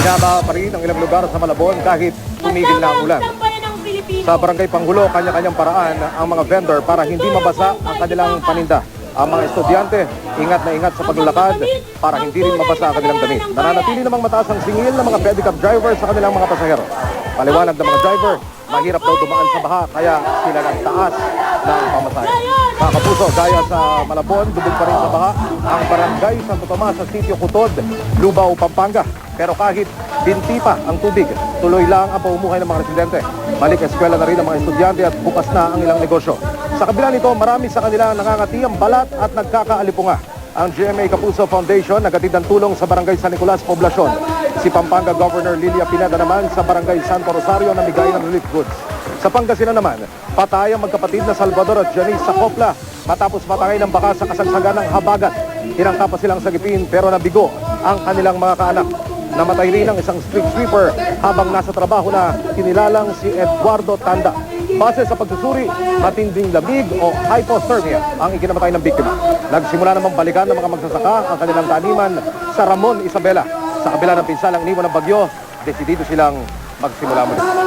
Binabaha pa rin ang ilang lugar sa Malabon kahit tumigil na ang ulan. Sa Barangay Panghulo, kanya-kanyang paraan ang mga vendor para hindi mabasa ang kanilang paninda. Ang mga estudyante, ingat na ingat sa paglalakad para hindi rin mabasa ang kanilang damit. Nananatili namang mataas ang singil ng mga pedicab driver sa kanilang mga pasahero. Paliwanag ng mga driver, mahirap daw dumaan sa baha kaya sila nagtaas ng pamasahe. Mga kapuso, gaya sa Malabon, dubog pa rin sa baha ang barangay Santo Tomas sa sitio Kutod, Lubao, Pampanga. Pero kahit binti pa ang tubig, tuloy lang ang pamumuhay ng mga residente. Balik eskwela na rin ang mga estudyante at bukas na ang ilang negosyo. Sa kabila nito, marami sa kanila nangangati ang balat at nagkakaalipunga. Ang GMA Kapuso Foundation nagatid ng tulong sa Barangay San Nicolas, Poblacion. Si Pampanga Governor Lilia Pineda naman sa Barangay Santo Rosario na bigay ng relief goods. Sa Pangasinan naman, patay ang magkapatid na Salvador at Janice sa Kopla matapos matangay ng baka sa kasagsagan ng habagat. Tinangka pa silang sagipin pero nabigo ang kanilang mga kaanak. Namatay rin ang isang street sweeper habang nasa trabaho na kinilalang si Eduardo Tanda. Base sa pagsusuri, matinding lamig o hypothermia ang ikinamatay ng biktima. Nagsimula namang balikan ng mga magsasaka ang kanilang taniman sa Ramon, Isabela. Sa kabila ng pinsalang iniwan ng bagyo, desidido silang magsimula muli.